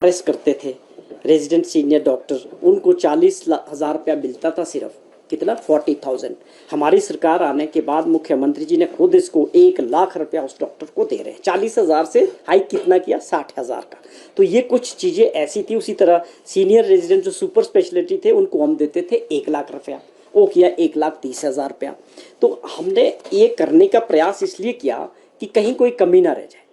Press करते थे resident senior doctor, उनको 40,000 रुपया मिलता था सिर्फ, कितना 40,000। हमारी सरकार आने के बाद मुख्यमंत्री जी ने खुद इसको 1,00,000 रुपया उस डॉक्टर को दे रहे हैं। 40,000 से हाइक कितना किया, 60,000 का। तो ये कुछ चीज़ें ऐसी थी। उसी तरह सीनियर रेजिडेंट जो सुपर स्पेशलिटी थे उनको हम देते थे 1,00,000 रुपया, वो किया 1,30,000 रुपया। तो हमने ये करने का प्रयास इसलिए किया कि कहीं कोई कमी ना रह जाए,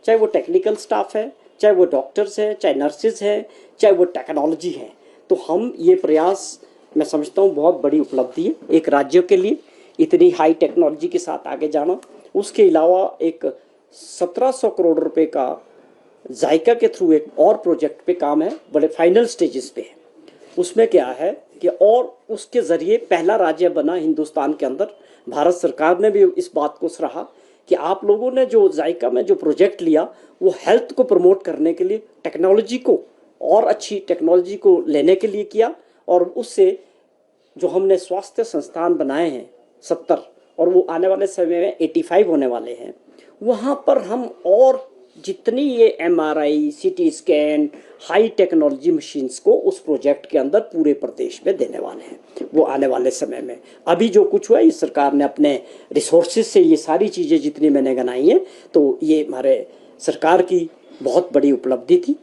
चाहे वो टेक्निकल स्टाफ है, चाहे वो डॉक्टर्स है, चाहे नर्सेज है, चाहे वो टेक्नोलॉजी है। तो हम ये प्रयास, मैं समझता हूँ बहुत बड़ी उपलब्धि है एक राज्य के लिए, इतनी हाई टेक्नोलॉजी के साथ आगे जाना। उसके अलावा एक 1,700 करोड़ रुपए का जायका के थ्रू एक और प्रोजेक्ट पे काम है, बड़े फाइनल स्टेजेस पे है। उसमें क्या है कि और उसके ज़रिए पहला राज्य बना हिंदुस्तान के अंदर। भारत सरकार ने भी इस बात को सराहा कि आप लोगों ने जो जायका में जो प्रोजेक्ट लिया वो हेल्थ को प्रमोट करने के लिए, टेक्नोलॉजी को और अच्छी टेक्नोलॉजी को लेने के लिए किया। और उससे जो हमने स्वास्थ्य संस्थान बनाए हैं 70, और वो आने वाले समय में 85 होने वाले हैं, वहाँ पर हम और जितनी ये MRI, CT scan, high technology machines को उस प्रोजेक्ट के अंदर पूरे प्रदेश में देने वाले हैं वो आने वाले समय में। अभी जो कुछ हुआ, इस सरकार ने अपने रिसोर्सेज से ये सारी चीज़ें जितनी मैंने गिनाई हैं, तो ये हमारे सरकार की बहुत बड़ी उपलब्धि थी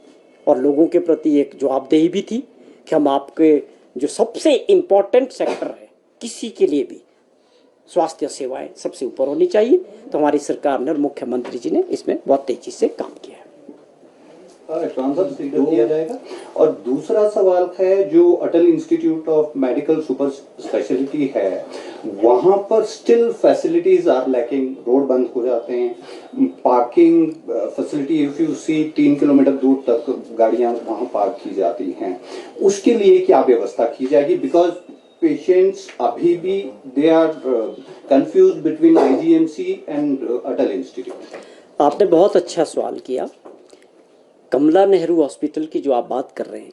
और लोगों के प्रति एक जवाबदेही भी थी कि हम आपके जो सबसे इम्पोर्टेंट सेक्टर है किसी के लिए भी, स्वास्थ्य सेवाएं सबसे ऊपर होनी चाहिए। तो हमारी सरकार ने और मुख्यमंत्री जी ने इसमें बहुत तेजी से काम किया है। किया जाएगा। और दूसरा सवाल है, जो Atal institute of medical super speciality है, वहां पर still facilities are lacking. Road बंद हो जाते हैं, parking facility if you see 3 kilometre दूर तक गाड़ियां वहां पार्क की जाती हैं। उसके लिए क्या व्यवस्था की जाएगी? बिकॉज पेशेंट्स अभी भी they are confuse between IGMC and Atal institute. आपने बहुत अच्छा सवाल किया। कमला नेहरू हॉस्पिटल की जो आप बात कर रहे हैं,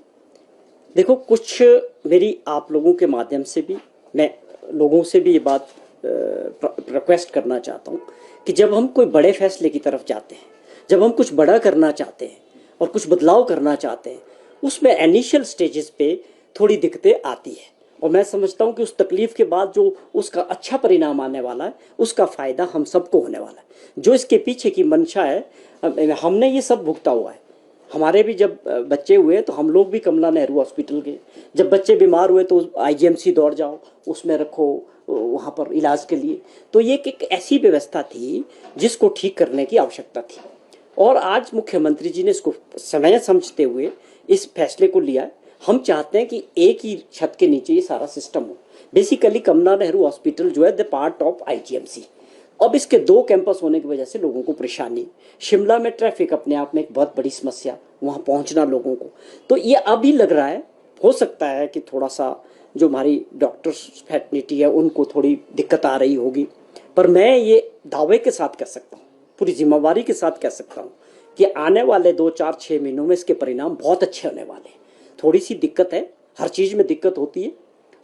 देखो कुछ मेरी आप लोगों के माध्यम से भी मैं लोगों से भी ये बात रिक्वेस्ट करना चाहता हूँ कि जब हम कोई बड़े फैसले की तरफ जाते हैं, जब हम कुछ बड़ा करना चाहते हैं और कुछ बदलाव करना चाहते हैं, उसमें इनिशियल स्टेजेस पे थोड़ी दिक्कतें आती है। और मैं समझता हूँ कि उस तकलीफ के बाद जो उसका अच्छा परिणाम आने वाला है, उसका फ़ायदा हम सबको होने वाला है। जो इसके पीछे की मंशा है, हमने ये सब भुगता हुआ है। हमारे भी जब बच्चे हुए तो हम लोग भी कमला नेहरू हॉस्पिटल गए, जब बच्चे बीमार हुए तो IGMC दौड़ जाओ, उसमें रखो वहाँ पर इलाज के लिए। तो ये एक ऐसी व्यवस्था थी जिसको ठीक करने की आवश्यकता थी, और आज मुख्यमंत्री जी ने इसको समय समझते हुए इस फैसले को लिया है। हम चाहते हैं कि एक ही छत के नीचे ये सारा सिस्टम हो। बेसिकली कमला नेहरू हॉस्पिटल जो है द पार्ट ऑफ IGMC। अब इसके 2 कैंपस होने की वजह से लोगों को परेशानी, शिमला में ट्रैफिक अपने आप में एक बहुत बड़ी समस्या, वहाँ पहुँचना लोगों को। तो ये अभी लग रहा है, हो सकता है कि थोड़ा सा जो हमारी डॉक्टर्स फैसिलिटी है उनको थोड़ी दिक्कत आ रही होगी, पर मैं ये दावे के साथ कह सकता हूँ, पूरी जिम्मेवारी के साथ कह सकता हूँ कि आने वाले 2, 4, 6 महीनों में इसके परिणाम बहुत अच्छे होने वाले हैं। थोड़ी सी दिक्कत है, हर चीज़ में दिक्कत होती है।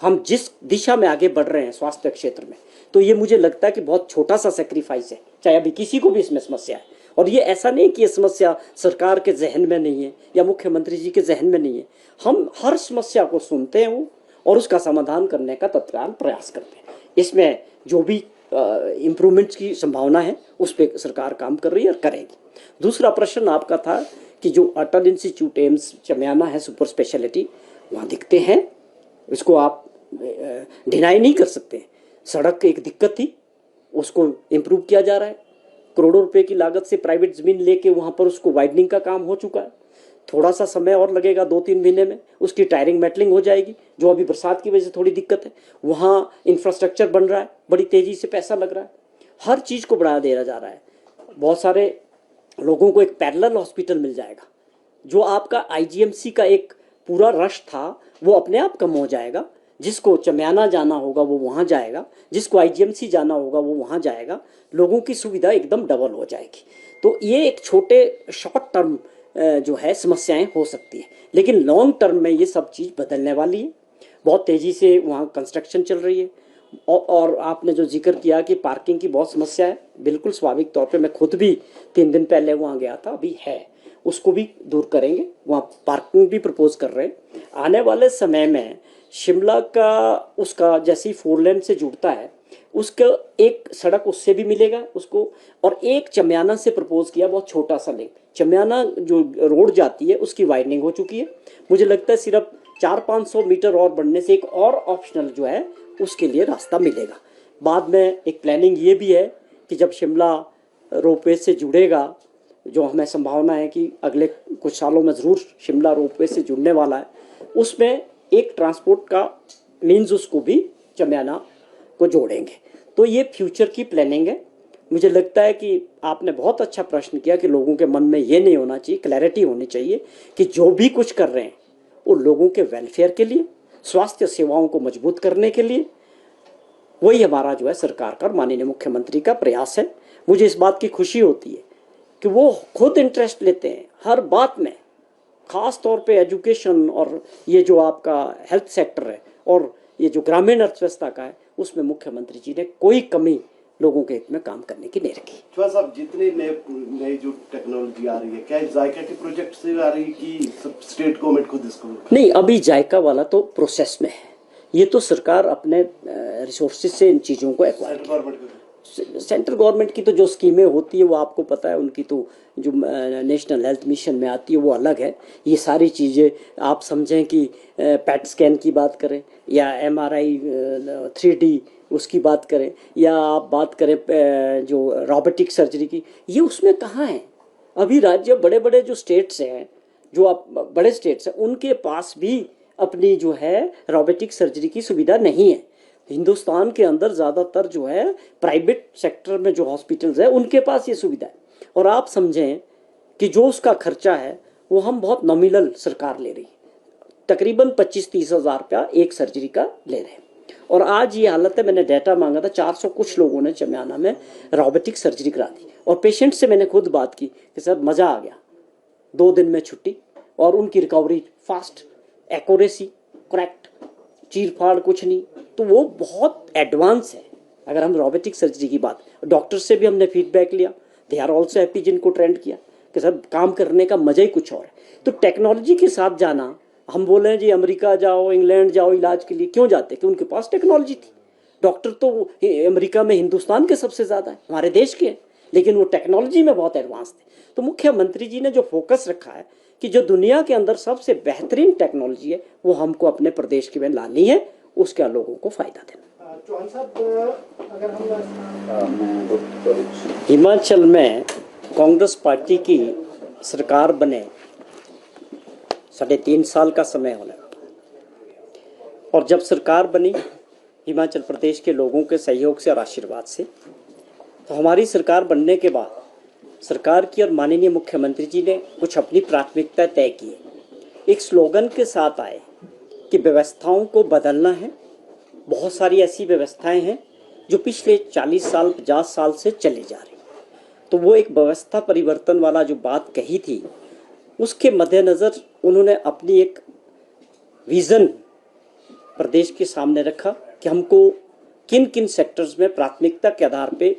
हम जिस दिशा में आगे बढ़ रहे हैं स्वास्थ्य क्षेत्र में, तो ये मुझे लगता है कि बहुत छोटा सा सेक्रीफाइस है, चाहे अभी किसी को भी इसमें समस्या है। और ये ऐसा नहीं कि ये समस्या सरकार के जहन में नहीं है या मुख्यमंत्री जी के जहन में नहीं है। हम हर समस्या को सुनते हैं और उसका समाधान करने का तत्काल प्रयास करते हैं। इसमें जो भी इम्प्रूवमेंट्स की संभावना है उस पर सरकार काम कर रही है और करेगी। दूसरा प्रश्न आपका था कि जो अटल इंस्टीट्यूट एम्स चमियाना है सुपर स्पेशलिटी, वहाँ दिखते हैं, इसको आप डिनाई नहीं कर सकते। सड़क एक दिक्कत थी, उसको इम्प्रूव किया जा रहा है। करोड़ों रुपए की लागत से प्राइवेट ज़मीन लेके वहाँ पर उसको वाइडनिंग का काम हो चुका है। थोड़ा सा समय और लगेगा, 2-3 महीने में उसकी टायरिंग मेटलिंग हो जाएगी। जो अभी बरसात की वजह से थोड़ी दिक्कत है, वहाँ इंफ्रास्ट्रक्चर बन रहा है, बड़ी तेज़ी से पैसा लग रहा है, हर चीज़ को बढ़ा दिया जा रहा है। बहुत सारे लोगों को एक पैरेलल हॉस्पिटल मिल जाएगा। जो आपका IGMC का एक पूरा रश था वो अपने आप कम हो जाएगा। जिसको चमियाना जाना होगा वो वहाँ जाएगा, जिसको IGMC जाना होगा वो वहाँ जाएगा। लोगों की सुविधा एकदम डबल हो जाएगी। तो ये एक छोटे शॉर्ट टर्म जो है समस्याएं हो सकती है, लेकिन लॉन्ग टर्म में ये सब चीज़ बदलने वाली है। बहुत तेज़ी से वहाँ कंस्ट्रक्शन चल रही है। और आपने जो जिक्र किया कि पार्किंग की बहुत समस्या है, बिल्कुल स्वाभाविक तौर पे मैं खुद भी 3 दिन पहले वहाँ गया था, अभी है। उसको भी दूर करेंगे, वहाँ पार्किंग भी प्रपोज कर रहे हैं। आने वाले समय में शिमला का उसका जैसे ही 4 लेन से जुड़ता है, उसका एक सड़क उससे भी मिलेगा उसको, और एक चमियाना से प्रपोज किया बहुत छोटा सा लिंक। चमियाना जो रोड जाती है उसकी वाइडनिंग हो चुकी है, मुझे लगता है सिर्फ 400-500 मीटर और बढ़ने से एक और ऑप्शनल जो है उसके लिए रास्ता मिलेगा। बाद में एक प्लानिंग ये भी है कि जब शिमला रोपवे से जुड़ेगा, जो हमें संभावना है कि अगले कुछ सालों में ज़रूर शिमला रोपवे से जुड़ने वाला है, उसमें एक ट्रांसपोर्ट का मीन्स उसको भी चमियाना को जोड़ेंगे। तो ये फ्यूचर की प्लानिंग है। मुझे लगता है कि आपने बहुत अच्छा प्रश्न किया कि लोगों के मन में ये नहीं होना चाहिए, क्लैरिटी होनी चाहिए कि जो भी कुछ कर रहे हैं वो लोगों के वेलफेयर के लिए, स्वास्थ्य सेवाओं को मजबूत करने के लिए, वही हमारा जो है सरकार का और माननीय मुख्यमंत्री का प्रयास है। मुझे इस बात की खुशी होती है कि वो खुद इंटरेस्ट लेते हैं हर बात में, खास तौर पे एजुकेशन और ये जो आपका हेल्थ सेक्टर है और ये जो ग्रामीण अर्थव्यवस्था का है, उसमें मुख्यमंत्री जी ने कोई कमी लोगों के हित में काम करने की नहीं रखी। चौहान साहब, जितनी नई जो टेक्नोलॉजी आ रही है, क्या जायका के प्रोजेक्ट से आ रही है कि सब स्टेट गवर्नमेंट खुद इसको? नहीं, अभी जायका वाला तो प्रोसेस में है, ये तो सरकार अपने रिसोर्सेज से इन चीज़ों को एक्वायर। सेंट्रल गवर्नमेंट की तो जो स्कीमें होती है वो आपको पता है, उनकी तो जो नेशनल हेल्थ मिशन में आती है वो अलग है। ये सारी चीज़ें आप समझें कि पैट स्कैन की बात करें या MRI 3D उसकी बात करें, या आप बात करें जो रोबोटिक सर्जरी की, ये उसमें कहाँ है? अभी राज्य बड़े बड़े जो स्टेट्स हैं, जो आप बड़े स्टेट्स हैं, उनके पास भी अपनी जो है रोबोटिक सर्जरी की सुविधा नहीं है। हिंदुस्तान के अंदर ज़्यादातर जो है प्राइवेट सेक्टर में जो हॉस्पिटल्स है उनके पास ये सुविधा है, और आप समझें कि जो उसका खर्चा है वो हम बहुत नॉमिनल सरकार ले रही है, तकरीबन 25-30 हज़ार रुपया एक सर्जरी का ले रहे हैं। और आज ये हालत है, मैंने डाटा मांगा था, 400 कुछ लोगों ने चमियाना में रोबोटिक सर्जरी करा दी, और पेशेंट से मैंने खुद बात की कि सर मज़ा आ गया, 2 दिन में छुट्टी, और उनकी रिकवरी फास्ट, एक्यूरेसी करेक्ट, चीर फाड़ कुछ नहीं, तो वो बहुत एडवांस है। अगर हम रोबोटिक सर्जरी की बात, डॉक्टर से भी हमने फीडबैक लिया, दे आर ऑल्सो हैप्पी, जिनको ट्रेंड किया कि सर काम करने का मजा ही कुछ और है। तो टेक्नोलॉजी के साथ जाना, हम बोले जी अमेरिका जाओ, इंग्लैंड जाओ इलाज के लिए, क्यों जाते? कि उनके पास टेक्नोलॉजी थी। डॉक्टर तो अमेरिका में हिंदुस्तान के सबसे ज़्यादा है, हमारे देश के, लेकिन वो टेक्नोलॉजी में बहुत एडवांस थे। तो मुख्यमंत्री जी ने जो फोकस रखा है कि जो दुनिया के अंदर सबसे बेहतरीन टेक्नोलॉजी है वो हमको अपने प्रदेश के में लानी है, उसका लोगों को फायदा देना। चौहान साहब, अगर हम हिमाचल में कांग्रेस पार्टी की सरकार बने 3.5 साल का समय होने, और जब सरकार बनी हिमाचल प्रदेश के लोगों के सहयोग से और आशीर्वाद से, तो हमारी सरकार बनने के बाद सरकार की और माननीय मुख्यमंत्री जी ने कुछ अपनी प्राथमिकता तय की। एक स्लोगन के साथ आए कि व्यवस्थाओं को बदलना है। बहुत सारी ऐसी व्यवस्थाएं हैं जो पिछले 40 साल 50 साल से चले जा रही, तो वो एक व्यवस्था परिवर्तन वाला जो बात कही थी, उसके मद्देनज़र उन्होंने अपनी एक विज़न प्रदेश के सामने रखा कि हमको किन किन सेक्टर्स में प्राथमिकता के आधार पे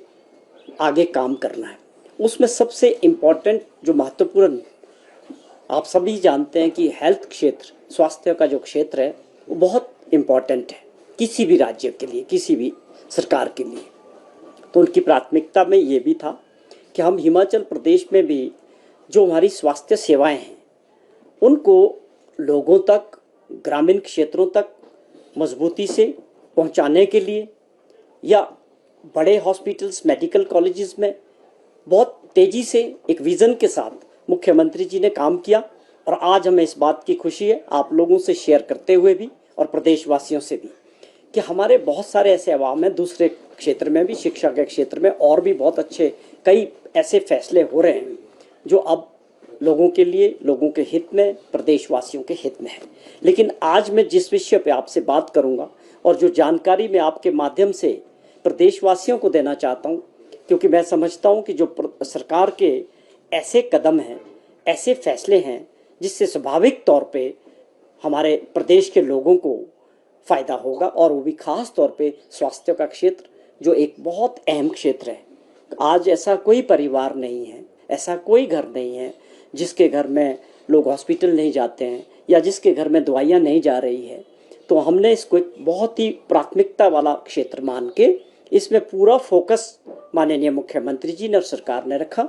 आगे काम करना है। उसमें सबसे इम्पॉर्टेंट जो महत्वपूर्ण, आप सभी जानते हैं कि हेल्थ क्षेत्र, स्वास्थ्य का जो क्षेत्र है वो बहुत इम्पॉर्टेंट है किसी भी राज्य के लिए, किसी भी सरकार के लिए। तो उनकी प्राथमिकता में ये भी था कि हम हिमाचल प्रदेश में भी जो हमारी स्वास्थ्य सेवाएं हैं उनको लोगों तक, ग्रामीण क्षेत्रों तक मजबूती से पहुंचाने के लिए, या बड़े हॉस्पिटल्स, मेडिकल कॉलेजेस में बहुत तेज़ी से एक विज़न के साथ मुख्यमंत्री जी ने काम किया। और आज हमें इस बात की खुशी है, आप लोगों से शेयर करते हुए भी और प्रदेशवासियों से भी, कि हमारे बहुत सारे ऐसे अवाम हैं दूसरे क्षेत्र में भी, शिक्षा के क्षेत्र में और भी बहुत अच्छे कई ऐसे फैसले हो रहे हैं जो अब लोगों के लिए, लोगों के हित में, प्रदेशवासियों के हित में है। लेकिन आज मैं जिस विषय पे आपसे बात करूंगा और जो जानकारी मैं आपके माध्यम से प्रदेशवासियों को देना चाहता हूं, क्योंकि मैं समझता हूं कि जो सरकार के ऐसे कदम हैं, ऐसे फैसले हैं जिससे स्वाभाविक तौर पे हमारे प्रदेश के लोगों को फ़ायदा होगा, और वो भी खास तौर पे स्वास्थ्य का क्षेत्र जो एक बहुत अहम क्षेत्र है। आज ऐसा कोई परिवार नहीं है, ऐसा कोई घर नहीं है जिसके घर में लोग हॉस्पिटल नहीं जाते हैं या जिसके घर में दवाइयाँ नहीं जा रही है, तो हमने इसको एक बहुत ही प्राथमिकता वाला क्षेत्र मान के इसमें पूरा फोकस माननीय मुख्यमंत्री जी ने और सरकार ने रखा।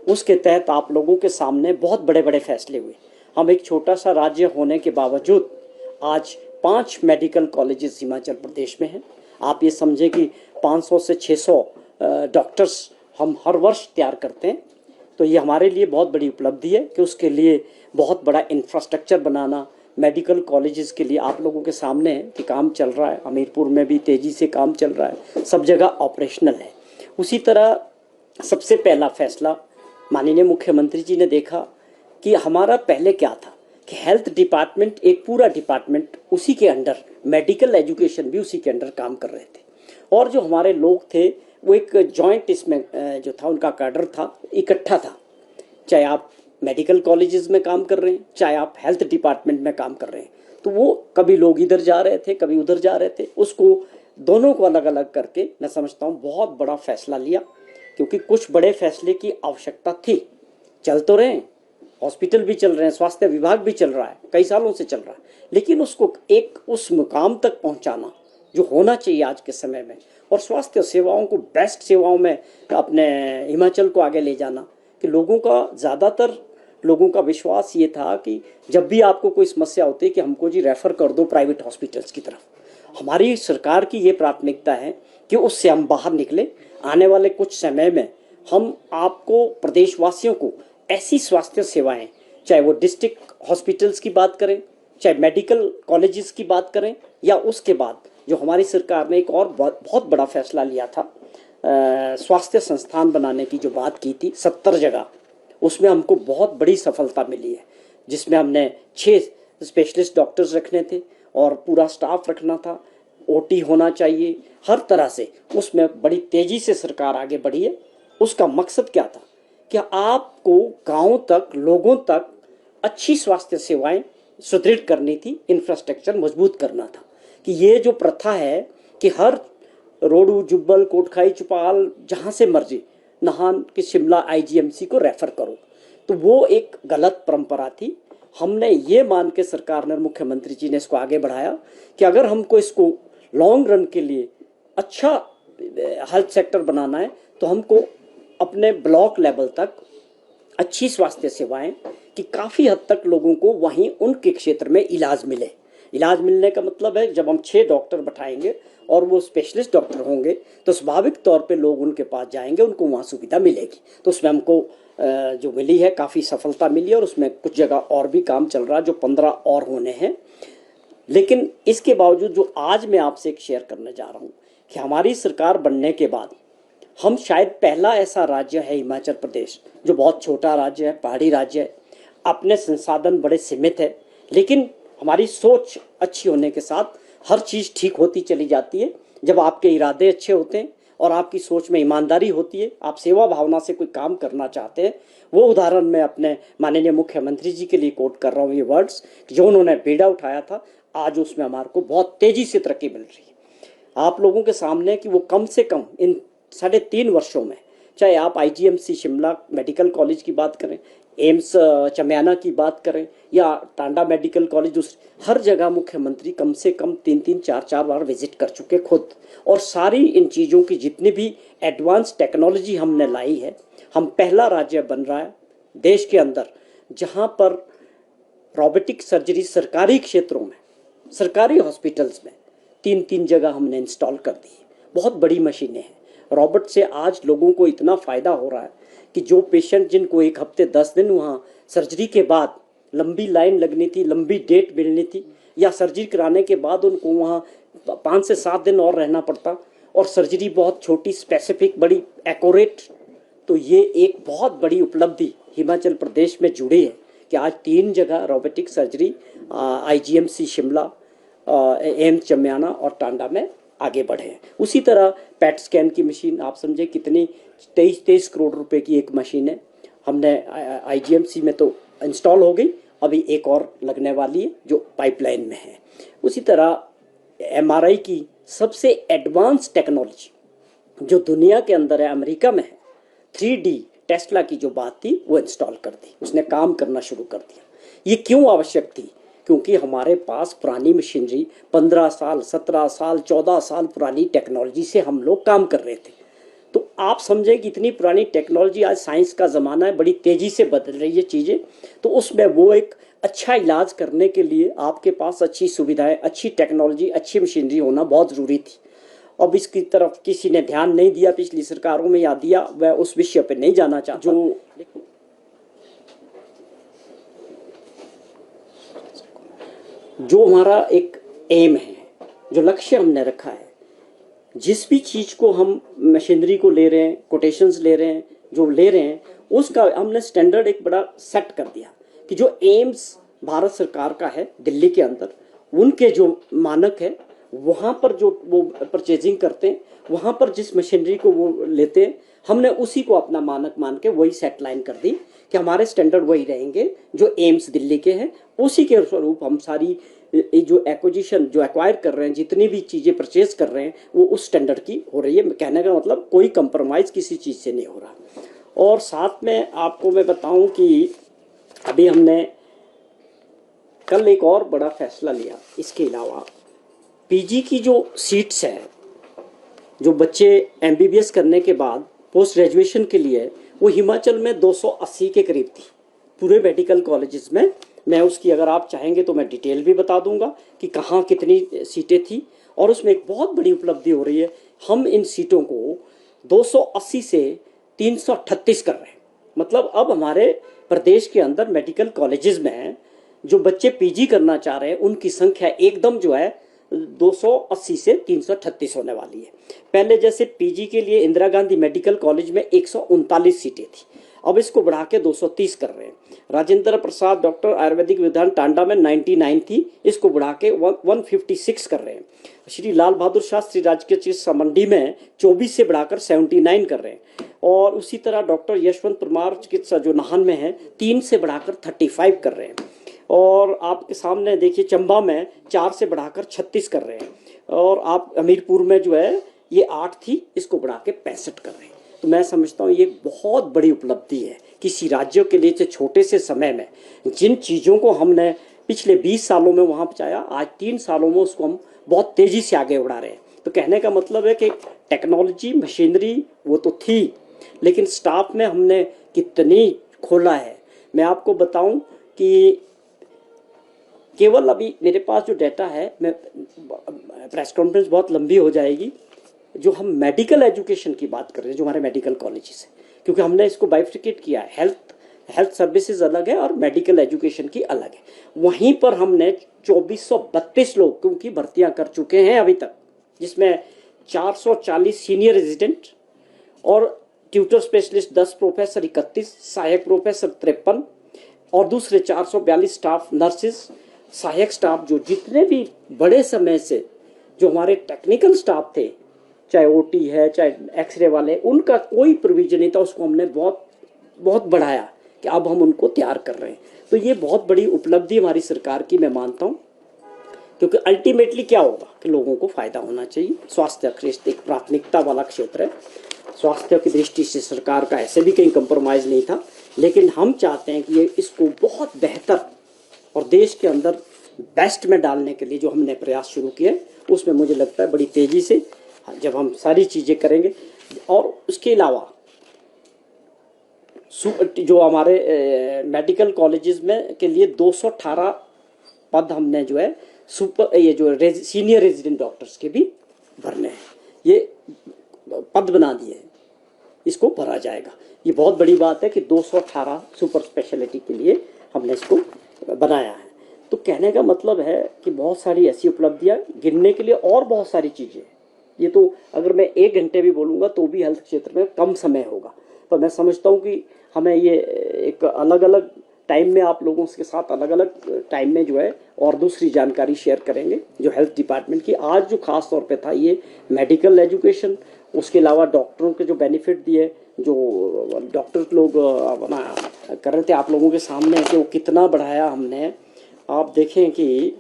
उसके तहत आप लोगों के सामने बहुत बड़े बड़े फैसले हुए। हम एक छोटा सा राज्य होने के बावजूद आज 5 मेडिकल कॉलेजेस हिमाचल प्रदेश में हैं। आप ये समझें कि 500 से 600 डॉक्टर्स हम हर वर्ष तैयार करते हैं। तो ये हमारे लिए बहुत बड़ी उपलब्धि है कि उसके लिए बहुत बड़ा इंफ्रास्ट्रक्चर बनाना, मेडिकल कॉलेजेस के लिए आप लोगों के सामने है कि काम चल रहा है। हमीरपुर में भी तेज़ी से काम चल रहा है, सब जगह ऑपरेशनल है। उसी तरह सबसे पहला फैसला माननीय मुख्यमंत्री जी ने देखा कि हमारा पहले क्या था कि हेल्थ डिपार्टमेंट एक पूरा डिपार्टमेंट, उसी के अंडर मेडिकल एजुकेशन भी उसी के अंडर काम कर रहे थे, और जो हमारे लोग थे वो एक जॉइंट इसमें जो था उनका कैडर था, इकट्ठा था। चाहे आप मेडिकल कॉलेजेस में काम कर रहे हैं, चाहे आप हेल्थ डिपार्टमेंट में काम कर रहे हैं, तो वो कभी लोग इधर जा रहे थे, कभी उधर जा रहे थे। उसको दोनों को अलग अलग करके मैं समझता हूँ बहुत बड़ा फैसला लिया, क्योंकि कुछ बड़े फैसले की आवश्यकता थी। चल तो रहे हैं, हॉस्पिटल भी चल रहे हैं, स्वास्थ्य विभाग भी चल रहा है, कई सालों से चल रहा है, लेकिन उसको एक उस मुकाम तक पहुंचाना जो होना चाहिए आज के समय में, और स्वास्थ्य सेवाओं को बेस्ट सेवाओं में अपने हिमाचल को आगे ले जाना, कि लोगों का ज़्यादातर लोगों का विश्वास ये था कि जब भी आपको कोई समस्या होती है कि हमको जी रेफ़र कर दो प्राइवेट हॉस्पिटल्स की तरफ। हमारी सरकार की ये प्राथमिकता है कि उससे हम बाहर निकले। आने वाले कुछ समय में हम आपको, प्रदेशवासियों को, ऐसी स्वास्थ्य सेवाएं, चाहे वो डिस्ट्रिक्ट हॉस्पिटल्स की बात करें, चाहे मेडिकल कॉलेजेस की बात करें, या उसके बाद जो हमारी सरकार ने एक और बहुत बड़ा फैसला लिया था, स्वास्थ्य संस्थान बनाने की जो बात की थी 70 जगह, उसमें हमको बहुत बड़ी सफलता मिली है, जिसमें हमने 6 स्पेशलिस्ट डॉक्टर्स रखने थे और पूरा स्टाफ रखना था, ओटी होना चाहिए, हर तरह से उसमें बड़ी तेज़ी से सरकार आगे बढ़ी है। उसका मकसद क्या था कि आपको गाँव तक, लोगों तक अच्छी स्वास्थ्य सेवाएं सुदृढ़ करनी थी, इंफ्रास्ट्रक्चर मजबूत करना था। कि ये जो प्रथा है कि हर रोडू, जुब्बल, कोटखाई, चौपाल, जहाँ से मर्जी नाहन कि शिमला आईजीएमसी को रेफ़र करो, तो वो एक गलत परंपरा थी। हमने ये मान के सरकार ने, मुख्यमंत्री जी ने इसको आगे बढ़ाया कि अगर हमको इसको लॉन्ग रन के लिए अच्छा हेल्थ सेक्टर बनाना है, तो हमको अपने ब्लॉक लेवल तक अच्छी स्वास्थ्य सेवाएं कि काफ़ी हद तक लोगों को वहीं उनके क्षेत्र में इलाज मिले। इलाज मिलने का मतलब है जब हम 6 डॉक्टर बैठाएंगे और वो स्पेशलिस्ट डॉक्टर होंगे, तो स्वाभाविक तौर पे लोग उनके पास जाएंगे, उनको वहाँ सुविधा मिलेगी। तो उसमें हमको जो मिली है काफ़ी सफलता मिली है, और उसमें कुछ जगह और भी काम चल रहा है, जो 15 और होने हैं। लेकिन इसके बावजूद जो आज मैं आपसे एक शेयर करने जा रहा हूँ कि हमारी सरकार बनने के बाद हम शायद पहला ऐसा राज्य है हिमाचल प्रदेश, जो बहुत छोटा राज्य है, पहाड़ी राज्य है, अपने संसाधन बड़े सीमित है, लेकिन हमारी सोच अच्छी होने के साथ हर चीज़ ठीक होती चली जाती है। जब आपके इरादे अच्छे होते हैं और आपकी सोच में ईमानदारी होती है, आप सेवा भावना से कोई काम करना चाहते हैं। वो उदाहरण मैं अपने माननीय मुख्यमंत्री जी के लिए कोट कर रहा हूँ, ये वर्ड्स जो उन्होंने बीड़ा उठाया था, आज उसमें हमारे को बहुत तेज़ी से तरक्की मिल रही है आप लोगों के सामने। कि वो कम से कम इन 3.5 वर्षों में, चाहे आप आईजीएमसी शिमला मेडिकल कॉलेज की बात करें, एम्स चमियाना की बात करें, या टांडा मेडिकल कॉलेज, दूसरी हर जगह मुख्यमंत्री कम से कम 3-3, 4-4 बार विजिट कर चुके खुद। और सारी इन चीज़ों की जितनी भी एडवांस टेक्नोलॉजी हमने लाई है, हम पहला राज्य बन रहा है देश के अंदर जहां पर रोबोटिक सर्जरी सरकारी क्षेत्रों में, सरकारी हॉस्पिटल्स में 3-3 जगह हमने इंस्टॉल कर दी। बहुत बड़ी मशीनें हैं। रोबोट से आज लोगों को इतना फ़ायदा हो रहा है कि जो पेशेंट जिनको 1 हफ्ते 10 दिन वहाँ सर्जरी के बाद लंबी लाइन लगनी थी, लंबी डेट मिलनी थी, या सर्जरी कराने के बाद उनको वहाँ 5 से 7 दिन और रहना पड़ता, और सर्जरी बहुत छोटी, स्पेसिफिक, बड़ी एक्यूरेट। तो ये एक बहुत बड़ी उपलब्धि हिमाचल प्रदेश में जुड़ी है कि आज 3 जगह robotic surgery IGMC Shimla, AIIMS Chamiyana और टांडा में आगे बढ़े हैं। उसी तरह पैट स्कैन की मशीन आप समझे कितनी 23 करोड़ रुपए की एक मशीन है, हमने आईजीएमसी में तो इंस्टॉल हो गई, अभी एक और लगने वाली है जो पाइपलाइन में है। उसी तरह एमआरआई की सबसे एडवांस टेक्नोलॉजी जो दुनिया के अंदर है, अमेरिका में है, 3D टेस्ला की जो बात थी वो इंस्टॉल कर दी, उसने काम करना शुरू कर दिया। ये क्यों आवश्यक थी? क्योंकि हमारे पास पुरानी मशीनरी 15 साल 17 साल 14 साल पुरानी टेक्नोलॉजी से हम लोग काम कर रहे थे। तो आप समझें कि इतनी पुरानी टेक्नोलॉजी, आज साइंस का ज़माना है, बड़ी तेज़ी से बदल रही है चीज़ें, तो उसमें वो एक अच्छा इलाज करने के लिए आपके पास अच्छी सुविधाएं, अच्छी टेक्नोलॉजी, अच्छी मशीनरी होना बहुत ज़रूरी थी। अब इसकी तरफ किसी ने ध्यान नहीं दिया, पिछली सरकारों में या दिया, वह उस विषय पर नहीं जाना चाहता। जो हमारा एक एम है, जो लक्ष्य हमने रखा है, जिस भी चीज़ को हम मशीनरी को ले रहे हैं, कोटेशंस ले रहे हैं, जो ले रहे हैं, उसका हमने स्टैंडर्ड एक बड़ा सेट कर दिया कि जो एम्स भारत सरकार का है दिल्ली के अंदर, उनके जो मानक है, वहाँ पर जो वो परचेजिंग करते हैं, वहाँ पर जिस मशीनरी को वो लेते हैं, हमने उसी को अपना मानक मान के वही सेट लाइन कर दी कि हमारे स्टैंडर्ड वही रहेंगे जो एम्स दिल्ली के हैं। उसी के स्वरूप हम सारी जो एक्विजिशन, जो एक्वायर कर रहे हैं, जितनी भी चीज़ें परचेज कर रहे हैं, वो उस स्टैंडर्ड की हो रही है। कहने का मतलब कोई कंप्रोमाइज़ किसी चीज़ से नहीं हो रहा। और साथ में आपको मैं बताऊं कि अभी हमने कल एक और बड़ा फैसला लिया। इसके अलावा पीजी की जो सीट्स है, जो बच्चे एमबीबीएस करने के बाद पोस्ट ग्रेजुएशन के लिए, वो हिमाचल में 280 के करीब थी पूरे मेडिकल कॉलेजेस में। मैं उसकी, अगर आप चाहेंगे तो मैं डिटेल भी बता दूंगा कि कहाँ कितनी सीटें थी। और उसमें एक बहुत बड़ी उपलब्धि हो रही है, हम इन सीटों को 280 से 338 कर रहे हैं। मतलब अब हमारे प्रदेश के अंदर मेडिकल कॉलेजेस में जो बच्चे पीजी करना चाह रहे हैं, उनकी संख्या एकदम जो है 280 से 338 होने वाली है। पहले जैसे पीजी के लिए इंदिरा गांधी मेडिकल कॉलेज में 139 सीटें थी, अब इसको बढ़ा के 230 कर रहे हैं। राजेंद्र प्रसाद डॉक्टर आयुर्वेदिक विज्ञान टांडा में 99 थी, इसको बढ़ा के 156 कर रहे हैं। श्री लाल बहादुर शास्त्री राजकीय चिकित्सा मंडी में 24 से बढ़ाकर 79 कर रहे हैं। और उसी तरह डॉक्टर यशवंत परमार चिकित्सा जो नाहन में है, 3 से बढ़ाकर 35 कर रहे हैं। और आपके सामने देखिए चंबा में 4 से बढ़ाकर 36 कर रहे हैं। और आप हमीरपुर में जो है ये 8 थी, इसको बढ़ा के 65 कर रहे हैं। तो मैं समझता हूँ ये बहुत बड़ी उपलब्धि है किसी राज्यों के लिए। छोटे से समय में जिन चीज़ों को हमने पिछले 20 सालों में वहाँ पहुँचाया, आज 3 सालों में उसको हम बहुत तेज़ी से आगे बढ़ा रहे हैं। तो कहने का मतलब है कि टेक्नोलॉजी, मशीनरी वो तो थी, लेकिन स्टाफ में हमने कितनी खोला है। मैं आपको बताऊं कि केवल अभी मेरे पास जो डाटा है, मैं प्रेस कॉन्फ्रेंस बहुत लंबी हो जाएगी, जो हम मेडिकल एजुकेशन की बात कर रहे हैं, जो हमारे मेडिकल कॉलेजेस हैं, क्योंकि हमने इसको बाइफिकेट किया है, हेल्थ सर्विसेज अलग है और मेडिकल एजुकेशन की अलग है। वहीं पर हमने 2432 लोग क्योंकि भर्तियां कर चुके हैं अभी तक, जिसमें 440 सीनियर रेजिडेंट और ट्यूटर स्पेशलिस्ट 10, प्रोफेसर 31, सहायक प्रोफेसर 53 और दूसरे 442 स्टाफ नर्सेज, सहायक स्टाफ, जो जितने भी बड़े समय से जो हमारे टेक्निकल स्टाफ थे, चाहे ओटी है चाहे एक्सरे वाले, उनका कोई प्रोविजन नहीं था। उसको हमने बहुत बहुत बढ़ाया कि अब हम उनको तैयार कर रहे हैं। तो ये बहुत बड़ी उपलब्धि हमारी सरकार की मैं मानता हूँ, क्योंकि अल्टीमेटली क्या होगा कि लोगों को फायदा होना चाहिए। स्वास्थ्य क्षेत्र एक प्राथमिकता वाला क्षेत्र है, स्वास्थ्य की दृष्टि से सरकार का ऐसे भी कहीं कंप्रोमाइज़ नहीं था, लेकिन हम चाहते हैं कि ये इसको बहुत बेहतर और देश के अंदर बेस्ट में डालने के लिए जो हमने प्रयास शुरू किए, उसमें मुझे लगता है बड़ी तेज़ी से जब हम सारी चीज़ें करेंगे। और उसके अलावा जो हमारे मेडिकल कॉलेजेस में के लिए 218 पद हमने जो है सीनियर रेजिडेंट डॉक्टर्स के भी भरने हैं। ये पद बना दिए हैं, इसको भरा जाएगा। ये बहुत बड़ी बात है कि 218 सुपर स्पेशलिटी के लिए हमने इसको बनाया है। तो कहने का मतलब है कि बहुत सारी ऐसी उपलब्धियां गिनने के लिए और बहुत सारी चीज़ें। ये तो अगर मैं 1 घंटे भी बोलूँगा तो भी हेल्थ क्षेत्र में कम समय होगा। पर मैं समझता हूँ कि हमें ये एक अलग अलग टाइम में आप लोगों के साथ अलग अलग टाइम में जो है और दूसरी जानकारी शेयर करेंगे जो हेल्थ डिपार्टमेंट की। आज जो खास तौर पे था ये मेडिकल एजुकेशन, उसके अलावा डॉक्टरों के जो बेनिफिट दिए, जो डॉक्टर लोग अपना कर रहे थे आप लोगों के सामने, कि वो कितना बढ़ाया हमने। आप देखें कि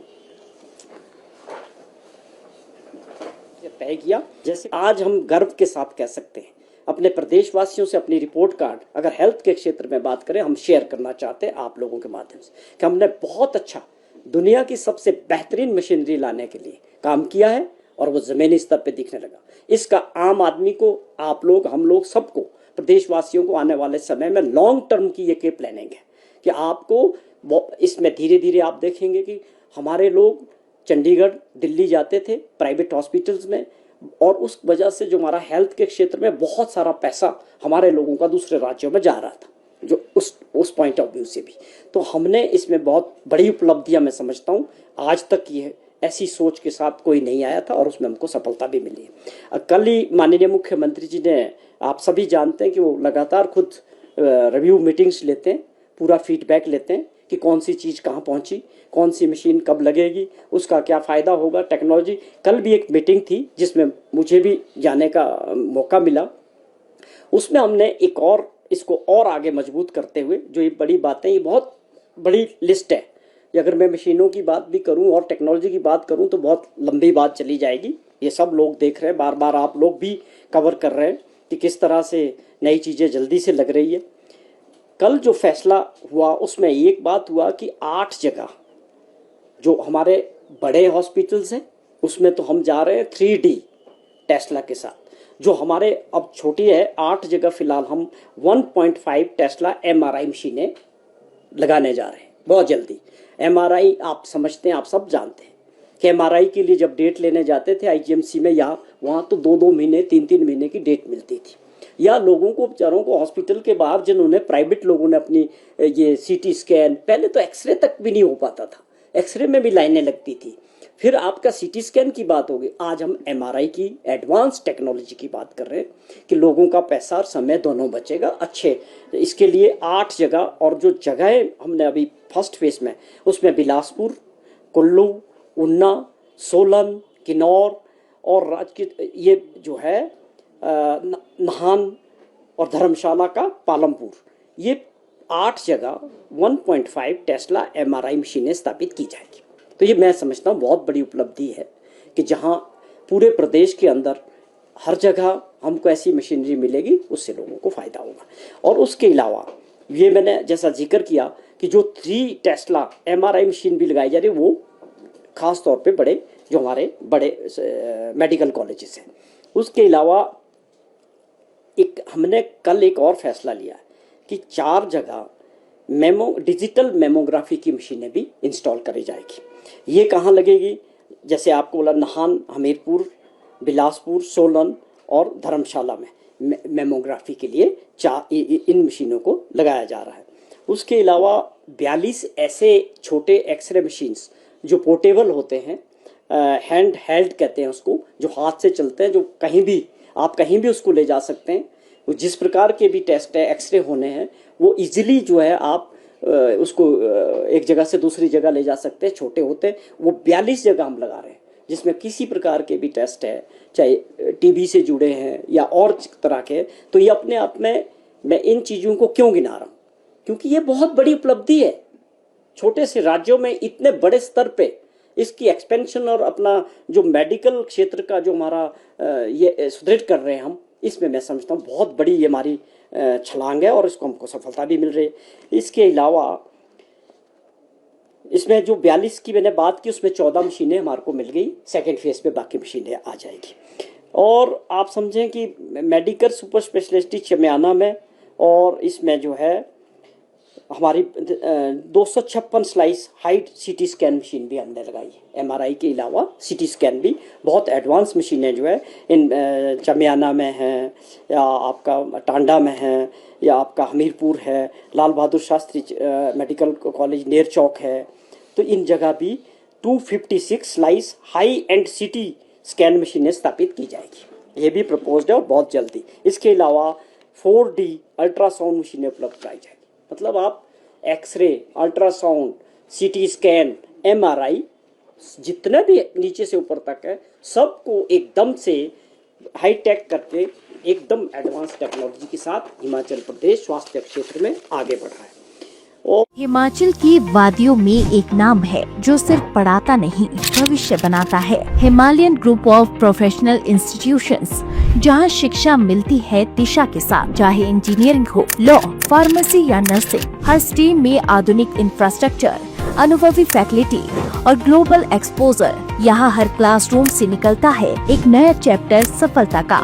तय किया, जैसे आज हम गर्व के साथ कह सकते हैं अपने प्रदेशवासियों से अपनी रिपोर्ट कार्ड अगर हेल्थ के क्षेत्र में बात करें हम शेयर करना चाहते हैं आप लोगों के माध्यम से कि हमने बहुत अच्छा दुनिया की सबसे बेहतरीन मशीनरी लाने के लिए काम किया है और वो ज़मीनी स्तर पे दिखने लगा। इसका आम आदमी को, आप लोग, हम लोग सबको, प्रदेशवासियों को आने वाले समय में लॉन्ग टर्म की ये प्लानिंग है कि आपको इसमें धीरे धीरे आप देखेंगे कि हमारे लोग चंडीगढ़, दिल्ली जाते थे प्राइवेट हॉस्पिटल्स में, और उस वजह से जो हमारा हेल्थ के क्षेत्र में बहुत सारा पैसा हमारे लोगों का दूसरे राज्यों में जा रहा था, जो उस पॉइंट ऑफ व्यू से भी। तो हमने इसमें बहुत बड़ी उपलब्धियां, मैं समझता हूँ आज तक ये ऐसी सोच के साथ कोई नहीं आया था और उसमें हमको सफलता भी मिली है। कल ही माननीय मुख्यमंत्री जी ने, आप सभी जानते हैं कि वो लगातार खुद रिव्यू मीटिंग्स लेते हैं, पूरा फीडबैक लेते हैं कि कौन सी चीज़ कहाँ पहुँची, कौन सी मशीन कब लगेगी, उसका क्या फ़ायदा होगा, टेक्नोलॉजी। कल भी एक मीटिंग थी जिसमें मुझे भी जाने का मौका मिला, उसमें हमने एक और इसको और आगे मजबूत करते हुए जो ये बड़ी बातें, ये बहुत बड़ी लिस्ट है, अगर मैं मशीनों की बात भी करूं और टेक्नोलॉजी की बात करूं तो बहुत लंबी बात चली जाएगी। ये सब लोग देख रहे हैं, बार बार आप लोग भी कवर कर रहे हैं कि किस तरह से नई चीज़ें जल्दी से लग रही है। कल जो फैसला हुआ उसमें एक बात हुआ कि 8 जगह जो हमारे बड़े हॉस्पिटल्स हैं उसमें तो हम जा रहे हैं 3D टेस्ला के साथ। जो हमारे अब छोटी है 8 जगह फिलहाल हम 1.5 टेस्ला MRI मशीनें लगाने जा रहे हैं बहुत जल्दी। MRI आप समझते हैं, आप सब जानते हैं कि MRI के लिए जब डेट लेने जाते थे IGMC में या वहाँ तो 2-2 महीने 3-3 महीने की डेट मिलती थी, या लोगों को, बेचारों को हॉस्पिटल के बाहर जिन्होंने, प्राइवेट लोगों ने अपनी ये CT स्कैन, पहले तो एक्सरे तक भी नहीं हो पाता था, एक्सरे में भी लाइनें लगती थी, फिर आपका CT स्कैन की बात होगी, आज हम MRI की एडवांस टेक्नोलॉजी की बात कर रहे हैं कि लोगों का पैसा और समय दोनों बचेगा अच्छे। इसके लिए 8 जगह, और जो जगहें हमने अभी फर्स्ट फेज में, उसमें बिलासपुर, कुल्लू, उन्ना, सोलन, किन्नौर और राजकीय, ये जो है नाहन और धर्मशाला का पालमपुर, ये 8 जगह 1.5 टेस्ला MRI मशीनें स्थापित की जाएगी। तो ये मैं समझता हूँ बहुत बड़ी उपलब्धि है कि जहाँ पूरे प्रदेश के अंदर हर जगह हमको ऐसी मशीनरी मिलेगी, उससे लोगों को फ़ायदा होगा। और उसके अलावा ये मैंने जैसा जिक्र किया कि जो 3 टेस्ला MRI मशीन भी लगाई जा रही है, वो ख़ास तौर पे बड़े, जो हमारे बड़े मेडिकल कॉलेजेस हैं। उसके अलावा हमने कल एक और फैसला लिया कि 4 जगह डिजिटल मेमोग्राफी की मशीनें भी इंस्टॉल करी जाएगी। ये कहाँ लगेगी? जैसे आपको बोला, नाहन, हमीरपुर, बिलासपुर, सोलन और धर्मशाला में मेमोग्राफी के लिए इन मशीनों को लगाया जा रहा है। उसके अलावा 42 ऐसे छोटे एक्सरे मशीन्स जो पोर्टेबल होते हैं, हैंड हेल्ड कहते हैं उसको, जो हाथ से चलते हैं, जो कहीं भी उसको ले जा सकते हैं। जिस प्रकार के भी टेस्ट है, एक्सरे होने हैं, वो इजीली जो है आप उसको एक जगह से दूसरी जगह ले जा सकते हैं, छोटे होते हैं। वो 42 जगह हम लगा रहे हैं जिसमें किसी प्रकार के भी टेस्ट है, चाहे टीबी से जुड़े हैं या और तरह के। तो ये अपने आप में, मैं इन चीज़ों को क्यों गिना रहा हूँ, क्योंकि ये बहुत बड़ी उपलब्धि है। छोटे से राज्यों में इतने बड़े स्तर पे इसकी एक्सपेंशन और अपना जो मेडिकल क्षेत्र का जो हमारा ये सुदृढ़ कर रहे हैं हम, इसमें मैं समझता हूँ बहुत बड़ी ये हमारी छलांग है और इसको हमको सफलता भी मिल रही है। इसके अलावा इसमें जो 42 की मैंने बात की, उसमें 14 मशीनें हमारे को मिल गई। सेकेंड फेज पे बाकी मशीनें आ जाएगी। और आप समझें कि मेडिकल सुपर स्पेशलिटी चमियाना में, और इसमें जो है हमारी 256 slice height CT scan machine भी हमने लगाई है। MRI के अलावा CT स्कैन भी बहुत एडवांस मशीनें जो है इन चमियाना में हैं, या आपका टांडा में है, या आपका हमीरपुर है, लाल बहादुर शास्त्री मेडिकल कॉलेज नेर चौक है। तो इन जगह भी 256 slice high and CT scan मशीनें स्थापित की जाएगी। ये भी प्रपोज्ड है और बहुत जल्दी। इसके अलावा 4D अल्ट्रासाउंड मशीनें उपलब्ध कराई जाएगी। मतलब आप X ray, ultrasound, CT scan, MRI, जितने भी नीचे से ऊपर तक है, सबको एकदम से हाईटेक करके एकदम एडवांस टेक्नोलॉजी के साथ हिमाचल प्रदेश स्वास्थ्य क्षेत्र में आगे बढ़ा है। और हिमाचल की वादियों में एक नाम है जो सिर्फ पढ़ाता नहीं भविष्य बनाता है। Himalayan group of professional institutions, जहां शिक्षा मिलती है दिशा के साथ, चाहे इंजीनियरिंग हो, लॉ, फार्मेसी या नर्सिंग। हर स्ट्रीम में आधुनिक इंफ्रास्ट्रक्चर, अनुभवी फैकल्टी और ग्लोबल एक्सपोजर। यहाँ हर क्लासरूम से निकलता है एक नया चैप्टर सफलता का।